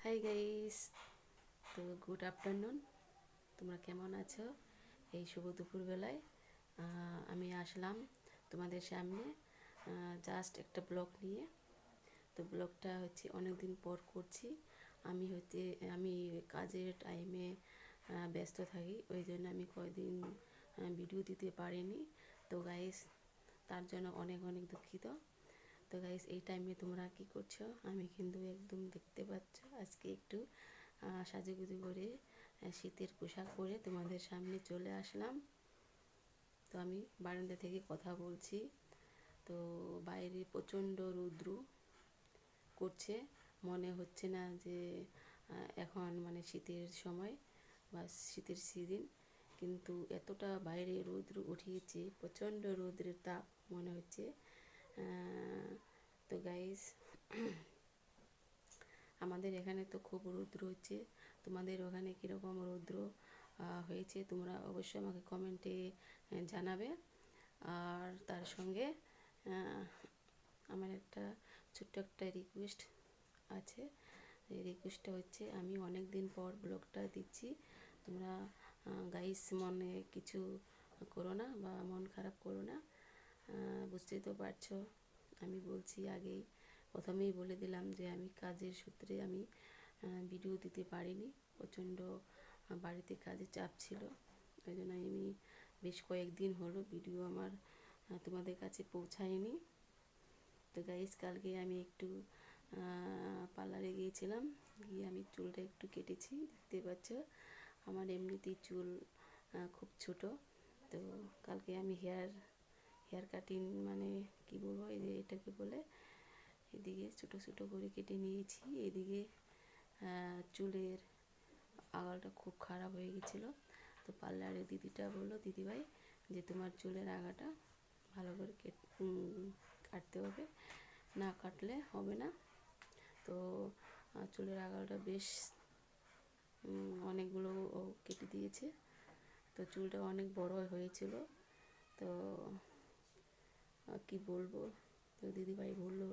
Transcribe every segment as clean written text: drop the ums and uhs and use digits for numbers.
Hi guys, তো good afternoon. তোমরা কেমন আছো? এই শুভ দুপুরবেলায় আমি আসলাম তোমাদের সামনে জাস্ট একটা ব্লগ নিয়ে। তো ব্লগটা হচ্ছে অনেক দিন পর করছি। আমি কাজের টাইমে ব্যস্ত থাকি, ওই জন্য আমি কয়েকদিন ভিডিও দিতে পারিনি। তো গাইস, তার জন্য অনেক অনেক দুঃখিত। তো গাইস, এই টাইমে তোমরা কি করছো? আমি কিন্তু একদম দেখতে পাচ্ছ আজকে একটু সাজুগুজু করে শীতের পোশাক পরে তোমাদের সামনে চলে আসলাম। তো আমি বারান্দা থেকে কথা বলছি। তো বাইরে প্রচণ্ড রৌদ্র করছে, মনে হচ্ছে না যে এখন মানে শীতের সময় বা শীতের সিজন, কিন্তু এতটা বাইরে রৌদ্র উঠিয়েছে, প্রচণ্ড রৌদ্রের তাপ মনে হচ্ছে। তো গাইস, আমাদের এখানে তো খুব রৌদ্র হচ্ছে। তোমাদের ওখানে কীরকম রৌদ্র হয়েছে তোমরা অবশ্যই আমাকে কমেন্টে জানাবে। আর তার সঙ্গে আমার একটা ছোট্ট একটা রিকোয়েস্ট আছে। এই রিকোয়েস্টটা হচ্ছে, আমি অনেক দিন পর ব্লগটা দিচ্ছি। তোমরা গাইস মনে কিছু করো না বা মন খারাপ করো না। বুঝতেই তো পারছো, আমি বলছি আগেই, প্রথমেই বলে দিলাম যে আমি কাজের সূত্রে আমি ভিডিও দিতে পারিনি। প্রচণ্ড বাড়িতে কাজের চাপ ছিল, ওই জন্য আমি বেশ কয়েকদিন হলো ভিডিও আমার তোমাদের কাছে পৌঁছায়নি। তো গাইস, কালকে আমি একটু পার্লারে গিয়েছিলাম, গিয়ে আমি চুলটা একটু কেটেছি। দেখতে পাচ্ছ আমার এমনিতেই চুল খুব ছোট। তো কালকে আমি হেয়ার কাটিং মানে কি বলবো, এই যে এটাকে বলে, এদিকে ছোটো ছোটো করে কেটে নিয়েছি। এদিকে চুলের আগালটা খুব খারাপ হয়ে গেছিলো। তো পার্লারের দিদিটা বললো, দিদিভাই যে তোমার চুলের আগাটা ভালো করে কাটতে হবে, না কাটলে হবে না। তো চুলের আগালটা বেশ অনেকগুলো কেটে দিয়েছে। তো চুলটা অনেক বড় হয়েছিল। তো কি বলবো, তো দিদিভাই বললো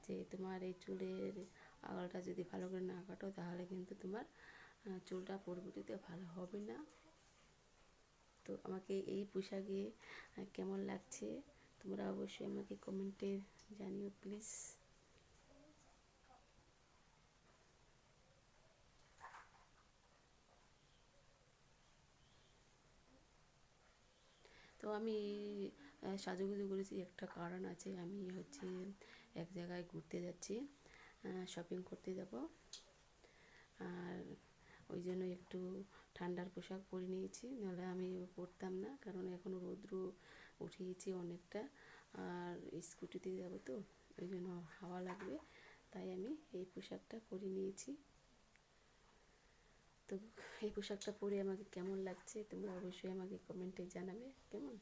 যে তোমার এই চুলের আগালটা যদি ভালো করে না কাটো তাহলে কিন্তু তোমার চুলটা পরবর্তীতে ভালো হবে না। তো আমাকে এই পোশাকে কেমন লাগছে তোমরা অবশ্যই আমাকে কমেন্টে জানিও প্লিজ। তো আমি সাজুগুজু করেছি, একটা কারণ আছে। আমি হচ্ছে এক জায়গায় ঘুরতে যাচ্ছি, শপিং করতে যাব। আর ওই জন্য একটু ঠান্ডার পোশাক পরে নিয়েছি, নাহলে আমি পরতাম না, কারণ এখন রৌদ্র উঠিয়েছি অনেকটা। আর স্কুটিতে যাব, তো ওই জন্য হাওয়া লাগবে, তাই আমি এই পোশাকটা পরে নিয়েছি। তো এই পোশাকটা পরে আমাকে কেমন লাগছে তোমরা অবশ্যই আমাকে কমেন্টে জানাবে কেমন।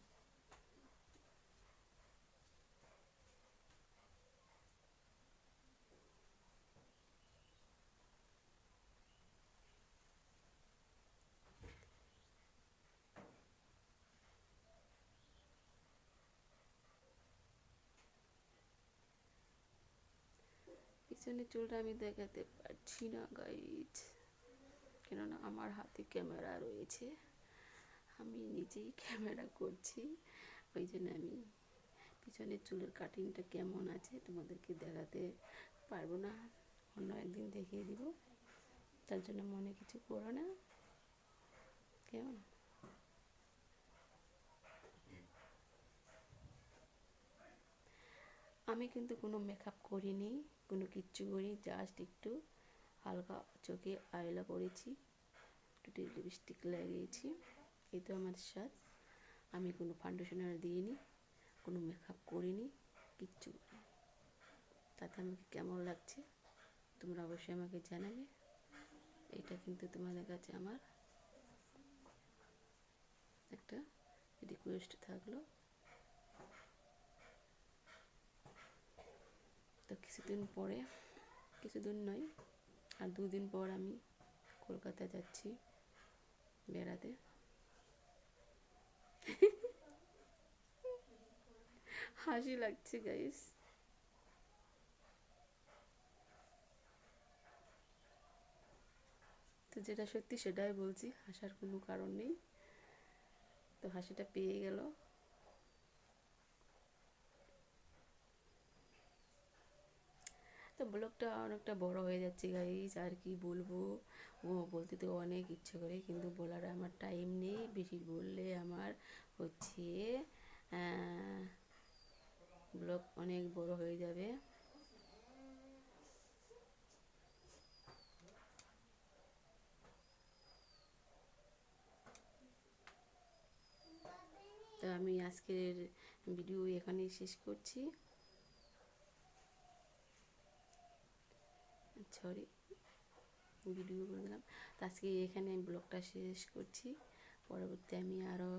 পিছনের চুলটা আমি দেখাতে পারছি না গাইজ, কেননা আমার হাতে ক্যামেরা রয়েছে, আমি নিজেই ক্যামেরা করছি। ওই জন্য আমি পিছনের চুলের কাটিংটা কেমন আছে তোমাদেরকে দেখাতে পারবো না, অন্য একদিন দেখিয়ে দিব, তার জন্য মনে কিছু করো না কেমন। আমি কিন্তু কোনো মেকআপ করিনি, কোনো কিচ্ছু করি, জাস্ট একটু হালকা চোখে আইলা করেছি, একটু লিপস্টিক লাগিয়েছি, এই তো আমার সাজ। আমি কোনো ফাউন্ডেশনার দিইনি, কোনো মেকআপ করিনি, কিচ্ছু করিনি। তাতে আমাকে কেমন লাগছে তোমরা অবশ্যই আমাকে জানাবে। এটা কিন্তু তোমাদের কাছে আমার একটা রিকোয়েস্ট থাকলো। তো কিছুদিন নয়, আর 2 দিন পর আমি কলকাতা যাচ্ছি বেড়াতে। হাসি লাগছে গাইস। তো যেটা সত্যি সেটাই বলছি, হাসার কোনো কারণ নেই। তো হাসিটা পেয়ে গেল। তো ব্লগটা অনেকটা বড় হয়ে যাচ্ছে গাইস, আর কি বলবো। ও বলতে তো অনেক ইচ্ছে করে, কিন্তু বলার আমার টাইম নেই। বেশি বললে আমার হচ্ছে ব্লগ অনেক বড় হয়ে যাবে। তো আমি আজকের ভিডিও এখানেই শেষ করছি। সরি, ভিডিও করে দিলাম। তো আজকে এখানে ব্লগটা শেষ করছি। পরবর্তী আমি আরও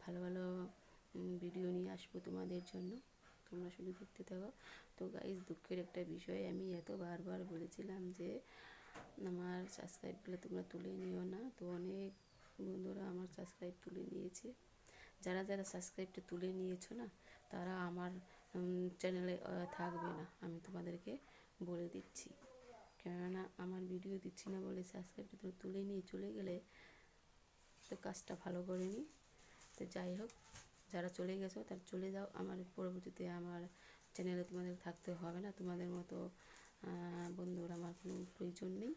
ভালো ভালো ভিডিও নিয়ে আসবো তোমাদের জন্য, তোমরা শুধু দেখতে থাকো। তো গাইজ, দুঃখের একটা বিষয়, আমি এত বারবার বলেছিলাম যে আমার সাবস্ক্রাইবগুলো তোমরা তুলে নিও না। তো অনেক বন্ধুরা আমার সাবস্ক্রাইব তুলে নিয়েছে। যারা যারা সাবস্ক্রাইবটা তুলে নিয়েছো না, তারা আমার চ্যানেলে থাকবে না, আমি তোমাদেরকে বলে দিচ্ছি। কেননা আমার ভিডিও দিচ্ছি না বলে সাবস্ক্রাইবটা তো তুলে নিয়ে চলে গেলে তো কাজটা ভালো করিনি। তো যাই হোক, যারা চলে গেছো তারা চলে যাও, আমার পরবর্তীতে আমার চ্যানেলে তোমাদের থাকতে হবে না। তোমাদের মতো বন্ধুর আমার কোনো প্রয়োজন নেই।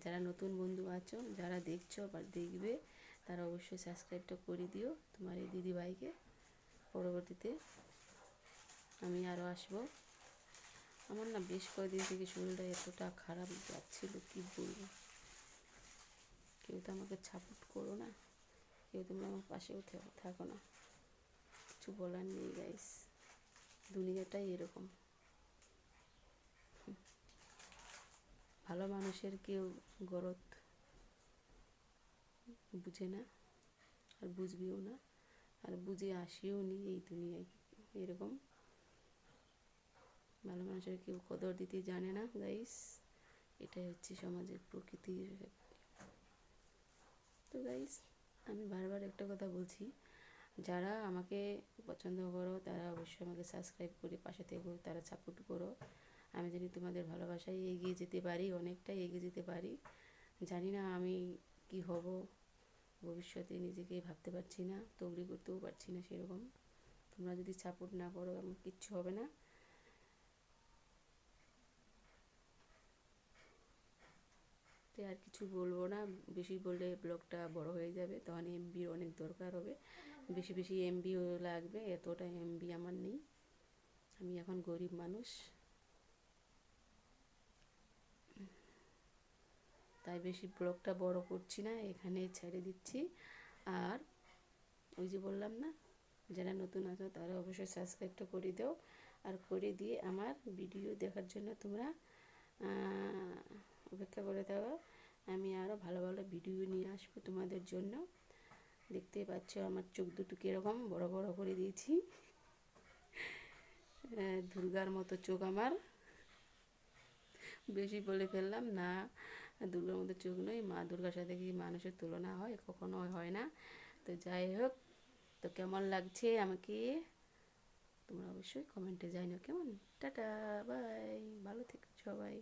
যারা নতুন বন্ধু আছো, যারা দেখছো বা দেখবে, তারা অবশ্যই সাবস্ক্রাইবটা করে দিও তোমার এই দিদিভাইকে। পরবর্তীতে আমি আরও আসবো। আমার না বেশ কয়েকদিন থেকে শরীরটা এতটা খারাপ যাচ্ছিলো, কী বলবো। কেউ তো আমাকে সাপোর্ট করো না, কেউ তোমরা আমার পাশেও থাকো না। কিছু বলার নেই গাইস, দুনিয়াটাই এরকম। ভালো মানুষের কেউ গরদ বুঝে না, আর বুঝবেও না, আর বুঝে আসেও নি এই দুনিয়ায়। এরকম ভালো মানুষের কেউ কদর দিতে জানে না গাইস। এটাই হচ্ছে সমাজের প্রকৃতির। তো গাইস, আমি বারবার একটা কথা বলছি, যারা আমাকে পছন্দ করো তারা অবশ্যই আমাকে সাবস্ক্রাইব করে পাশে থেকো, তারা সাপোর্ট করো। আমি জানি তোমাদের ভালোবাসায় এগিয়ে যেতে পারি, অনেকটাই এগিয়ে যেতে পারি। জানি না আমি কি হব ভবিষ্যতে, নিজেকে ভাবতে পারছি না, তৈরি করতেও পারছি না সেরকম। তোমরা যদি সাপোর্ট না করো এমন কিচ্ছু হবে না। তো আর কিছু বলবো না, বেশি বললে ব্লগটা বড় হয়ে যাবে, তখন এমবির অনেক দরকার হবে, বেশি বেশি এমবিও লাগবে। এতটা এমবি আমার নেই, আমি এখন গরিব মানুষ। তাই বেশি ব্লগটা বড় করছি না, এখানেই ছেড়ে দিচ্ছি। আর ওই যে বললাম না, যারা নতুন আছো তারা অবশ্যই সাবস্ক্রাইবটা করে দাও, আর করে দিয়ে আমার ভিডিও দেখার জন্য তোমরা অপেক্ষা করে থাকো। আমি আরও ভালো ভালো ভিডিও নিয়ে আসবো তোমাদের জন্য। দেখতেই পাচ্ছ আমার চোখ দুটো কীরকম বড় বড় করে দিয়েছি, দুর্গার মতো চোখ আমার। বেশি বলে ফেললাম না, দুর্গার মতো চোখ নয়, মা দুর্গার সাথে কি মানুষের তুলনা হয়? কখনো হয় না। তো যাই হোক, তো কেমন লাগছে আমাকে তোমরা অবশ্যই কমেন্টে জানিও। কেমন, টাটা, বাই, ভালো থেকো সবাই।